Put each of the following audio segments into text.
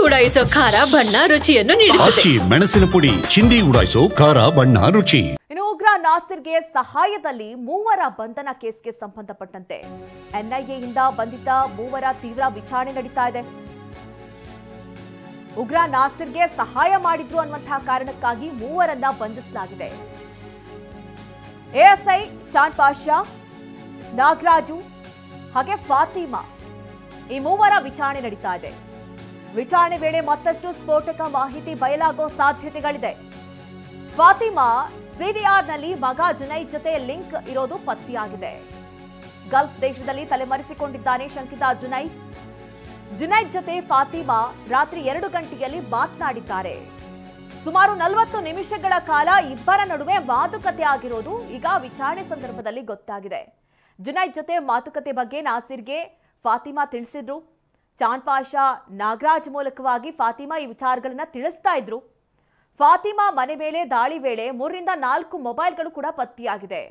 ಉಡಾಯಿಸೋ ಖಾರ ಬಣ್ಣ ರುಚಿಯನ್ನು ನೀಡುತ್ತದೆ. ಮೆಣಸಿನ ಪುಡಿ ಚಿಂದಿ ಉಡಾಯಿಸೋ ಖಾರ ಬಣ್ಣ ರುಚಿ. ಇನ್ನು ಉಗ್ರ ನಾಸಿರ್ಗೆ ಸಹಾಯದಲ್ಲಿ ಮೂವರ ಬಂಧನ ಕೇಸ್ಗೆ ಸಂಬಂಧಪಟ್ಟಂತೆ ಎನ್ಐಎಯಿಂದ ಬಂಧಿತ ಮೂವರ ತೀವ್ರ ವಿಚಾರಣೆ ನಡೀತಾ ಇದೆ. ಉಗ್ರ ನಾಸಿರ್ಗೆ ಸಹಾಯ ಮಾಡಿದ್ರು ಅನ್ನುವಂತಹ ಕಾರಣಕ್ಕಾಗಿ ಮೂವರನ್ನ ಬಂಧಿಸಲಾಗಿದೆ. ಎಎಸ್ಐ ಚಾಂದ್ ಪಾಷಾ, ನಾಗರಾಜು ಹಾಗೆ ಫಾತಿಮಾ ಈ ಮೂವರ ವಿಚಾರಣೆ ನಡೀತಾ ಇದೆ. ವಿಚಾರಣೆ ವೇಳೆ ಮತ್ತಷ್ಟು ಸ್ಫೋಟಕ ಮಾಹಿತಿ ಬಯಲಾಗೋ ಸಾಧ್ಯತೆಗಳಿದೆ. ಫಾತಿಮಾ ಸಿಡಿಆರ್ನಲ್ಲಿ ಮಗ ಜುನೈದ್ ಜೊತೆ ಲಿಂಕ್ ಇರೋದು ಪತ್ತೆಯಾಗಿದೆ. ಗಲ್ಫ್ ದೇಶದಲ್ಲಿ ತಲೆಮರೆಸಿಕೊಂಡಿದ್ದಾನೆ ಶಂಕಿತ ಜುನೈದ್ ಜೊತೆ ಫಾತಿಮಾ ರಾತ್ರಿ 2 ಗಂಟೆಯಲ್ಲಿ ಮಾತನಾಡಿದ್ದಾರೆ. ಸುಮಾರು 40 ನಿಮಿಷಗಳ ಕಾಲ ಇಬ್ಬರ ನಡುವೆ ಮಾತುಕತೆ ಆಗಿರೋದು ಈಗ ವಿಚಾರಣೆ ಸಂದರ್ಭದಲ್ಲಿ ಗೊತ್ತಾಗಿದೆ. ಜುನೈದ್ ಜೊತೆ ಮಾತುಕತೆ ಬಗ್ಗೆ ನಾಸಿರ್ಗೆ ಫಾತಿಮಾ ತಿಳಿಸಿದ್ರು. ಚಾಂದ್ ಪಾಷಾ, ನಾಗರಾಜ್ ಮೂಲಕವಾಗಿ ಫಾತಿಮಾ ಈ ವಿಚಾರಗಳನ್ನ ತಿಳಿಸ್ತಾ ಇದ್ರು. ಫಾತಿಮಾ ಮನೆ ಮೇಲೆ ದಾಳಿ ವೇಳೆ 3 ರಿಂದ 4 ಮೊಬೈಲ್ಗಳು ಕೂಡ ಪತ್ತೆಯಾಗಿದೆ.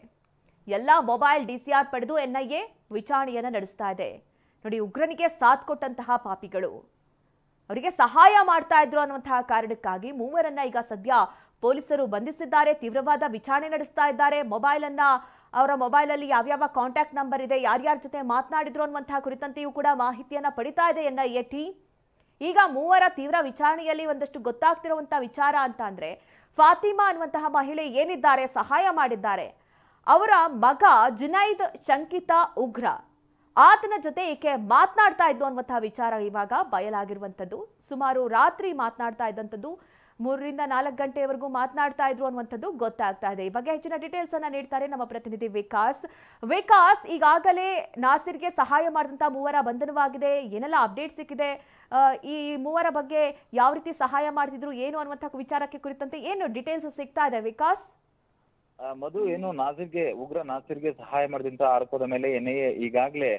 ಎಲ್ಲ ಮೊಬೈಲ್ ಡಿಸಿಆರ್ ಪಡೆದು ಎನ್ಐಎ ವಿಚಾರಣೆಯನ್ನ ನಡೆಸ್ತಾ ಇದೆ. ನೋಡಿ, ಉಗ್ರನಿಗೆ ಸಾಥ್ ಕೊಟ್ಟಂತಹ ಪಾಪಿಗಳು ಅವರಿಗೆ ಸಹಾಯ ಮಾಡ್ತಾ ಇದ್ರು ಅನ್ನುವಂತಹ ಕಾರಣಕ್ಕಾಗಿ ಮೂವರನ್ನ ಈಗ ಸದ್ಯ ಪೊಲೀಸರು ಬಂಧಿಸಿದ್ದಾರೆ. ತೀವ್ರವಾದ ವಿಚಾರಣೆ ನಡೆಸ್ತಾ ಇದ್ದಾರೆ. ಅವರ ಮೊಬೈಲಲ್ಲಿ ಯಾವ್ಯಾವ ಕಾಂಟ್ಯಾಕ್ಟ್ ನಂಬರ್ ಇದೆ, ಯಾರ್ಯಾರ ಜೊತೆ ಮಾತನಾಡಿದ್ರು ಅನ್ನುವಂತಹ ಕುರಿತಂತೆಯೂ ಕೂಡ ಮಾಹಿತಿಯನ್ನ ಪಡಿತಾ ಇದೆ ಎನ್ಐಎ ಟೀಮ್. ಈಗ ಮೂವರ ತೀವ್ರ ವಿಚಾರಣೆಯಲ್ಲಿ ಒಂದಷ್ಟು ಗೊತ್ತಾಗ್ತಿರುವಂತಹ ವಿಚಾರ ಅಂತ ಅಂದ್ರೆ, ಫಾತಿಮಾ ಅನ್ನುವಂತಹ ಮಹಿಳೆ ಏನಿದ್ದಾರೆ, ಸಹಾಯ ಮಾಡಿದ್ದಾರೆ, ಅವರ ಮಗ ಜುನೈದ್ ಶಂಕಿತ ಉಗ್ರ, ಆತನ ಜೊತೆ ಈಕೆ ಮಾತನಾಡ್ತಾ ಇದ್ಲು ಅನ್ನುವಂತಹ ವಿಚಾರ ಇವಾಗ ಬಯಲಾಗಿರುವಂಥದ್ದು. ಸುಮಾರು ರಾತ್ರಿ ಮಾತನಾಡ್ತಾ ಇದ್ದಂಥದ್ದು, 3 ರಿಂದ 4 ಗಂಟೆಯವರೆಗೂ ಮಾತನಾಡ್ತಾ ಇದ್ರು ಅನ್ನುವಂಥದ್ದು ಗೊತ್ತಾಗ್ತಾ ಇದೆ. ಈ ಬಗ್ಗೆ ಹೆಚ್ಚಿನ ಡೀಟೇಲ್ಸ್ ಅನ್ನ ನೀಡ್ತಾರೆ ನಮ್ಮ ಪ್ರತಿನಿಧಿ ವಿಕಾಸ್. ಈಗಾಗಲೇ ನಾಸಿರ್ಗೆ ಸಹಾಯ ಮಾಡಿದಂತಹ ಮೂವರ ಬಂಧನವಾಗಿದೆ. ಏನೆಲ್ಲ ಅಪ್ಡೇಟ್ ಸಿಕ್ಕಿದೆ, ಈ ಮೂವರ ಬಗ್ಗೆ ಯಾವ ರೀತಿ ಸಹಾಯ ಮಾಡ್ತಿದ್ರು, ಏನು ಅನ್ನುವಂತಹ ವಿಚಾರಕ್ಕೆ ಕುರಿತಂತೆ ಏನು ಡೀಟೇಲ್ಸ್ ಸಿಗ್ತಾ ಇದೆ ವಿಕಾಸ್? ಮಧು, ಏನು ಉಗ್ರ ನಾಸಿರ್ಗೆ ಸಹಾಯ ಮಾಡಿದಂತ ಆರೋಪದ ಮೇಲೆ ಎನ್ಐಎ ಈಗಾಗಲೇ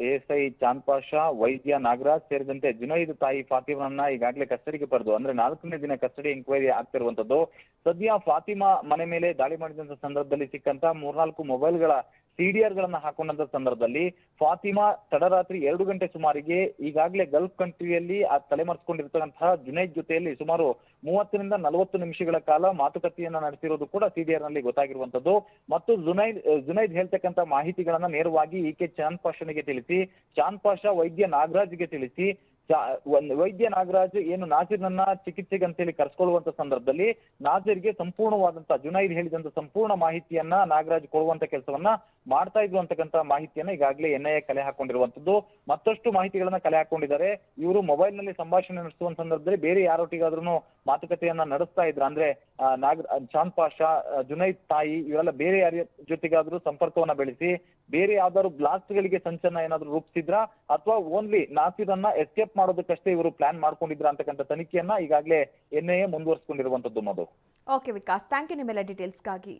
ಎಎಸ್ಐ ಚಾಂದ್ ಪಾಷಾ, ವೈದ್ಯ ನಾಗರಾಜ್ ಸೇರಿದಂತೆ ಜುನೈದ್ ತಾಯಿ ಫಾತಿಮಾನನ್ನ ಈಗಾಗಲೇ ಕಸ್ಟಡಿಗೆ ಪಡೆದು, ಅಂದ್ರೆ 4ನೇ ದಿನ ಕಸ್ಟಡಿ ಎಂಕ್ವೈರಿ ಆಗ್ತಿರುವಂತದ್ದು. ಸದ್ಯ ಫಾತಿಮಾ ಮನೆ ಮೇಲೆ ದಾಳಿ ಮಾಡಿದಂತ ಸಂದರ್ಭದಲ್ಲಿ ಸಿಕ್ಕಂತ 3-4 ಮೊಬೈಲ್ಗಳ ಸಿಡಿಆರ್ ಗಳನ್ನ ಹಾಕೊಂಡಂತ ಸಂದರ್ಭದಲ್ಲಿ ಫಾತಿಮಾ ತಡರಾತ್ರಿ 2 ಗಂಟೆ ಸುಮಾರಿಗೆ ಈಗಾಗಲೇ ಗಲ್ಫ್ ಕಂಟ್ರಿಯಲ್ಲಿ ತಲೆಮರೆಸಿಕೊಂಡಿರ್ತಕ್ಕಂತಹ ಜುನೈದ್ ಜೊತೆಯಲ್ಲಿ ಸುಮಾರು 30 ರಿಂದ 40 ನಿಮಿಷಗಳ ಕಾಲ ಮಾತುಕತೆಯನ್ನ ನಡೆಸಿರೋದು ಕೂಡ ಸಿಡಿಆರ್ ನಲ್ಲಿ ಗೊತ್ತಾಗಿರುವಂತದ್ದು. ಮತ್ತು ಜುನೈದ್ ಹೇಳ್ತಕ್ಕಂಥ ಮಾಹಿತಿಗಳನ್ನ ನೇರವಾಗಿ ಈಕೆ ಚಾಂದ್ ಪಾಷಾನಿಗೆ ತಿಳಿಸಿ, ಚಾಂದ್ ಪಾಷಾ ವೈದ್ಯ ನಾಗರಾಜ್ಗೆ ತಿಳಿಸಿ, ವೈದ್ಯ ನಾಗರಾಜ್ ಏನು ನಾಸಿರ್ನನ್ನ ಚಿಕಿತ್ಸೆಗೆ ಅಂತೇಳಿ ಕರೆಸ್ಕೊಳ್ಳುವಂತ ಸಂದರ್ಭದಲ್ಲಿ ನಾಸಿರ್ಗೆ ಸಂಪೂರ್ಣವಾದಂತ ಜುನೈದ್ ಹೇಳಿದಂತ ಸಂಪೂರ್ಣ ಮಾಹಿತಿಯನ್ನ ನಾಗರಾಜ್ ಕೊಡುವಂತ ಕೆಲಸವನ್ನ ಮಾಡ್ತಾ ಇದ್ರು ಅಂತಕ್ಕಂಥ ಮಾಹಿತಿಯನ್ನ ಈಗಾಗಲೇ ಎನ್ಐಎ ಕಲೆ ಹಾಕೊಂಡಿರುವಂತದ್ದು. ಮತ್ತಷ್ಟು ಮಾಹಿತಿಗಳನ್ನ ಕಲೆ ಹಾಕೊಂಡಿದ್ದಾರೆ. ಇವರು ಮೊಬೈಲ್ ನಲ್ಲಿ ಸಂಭಾಷಣೆ ನಡೆಸುವ ಸಂದರ್ಭದಲ್ಲಿ ಬೇರೆ ಯಾರೊಟ್ಟಿಗಾದ್ರೂ ಮಾತುಕತೆಯನ್ನ ನಡೆಸ್ತಾ ಇದ್ರ, ಅಂದ್ರೆ ಚಾಂದ್ ಪಾಷಾ, ಜುನೈದ್ ತಾಯಿ ಇವೆಲ್ಲ ಬೇರೆ ಯಾರ ಜೊತೆಗಾದ್ರೂ ಸಂಪರ್ಕವನ್ನ ಬೆಳೆಸಿ ಬೇರೆ ಯಾವ್ದಾದ್ರು ಬ್ಲಾಸ್ಟ್ ಗಳಿಗೆ ಸಂಚನ್ನ ಏನಾದ್ರು ರೂಪಿಸಿದ್ರ, ಅಥವಾ ಓನ್ಲಿ ನಾಸಿರನ್ನ ಎಸ್ಕೇಪ್ ಮಾಡೋದಕ್ಕಷ್ಟೇ ಇವರು ಪ್ಲಾನ್ ಮಾಡ್ಕೊಂಡಿದ್ರ ಅಂತಕ್ಕಂಥ ತನಿಖೆಯನ್ನ ಈಗಾಗಲೇ ಎನ್ಐಎ ಮುಂದುವರಿಸಿಕೊಂಡಿರುವಂತದ್ದು. Madhu. Okay Vikas, thank you ನಿಮ್ಮೆಲ್ಲ ಡೀಟೇಲ್ಸ್ಗಾಗಿ.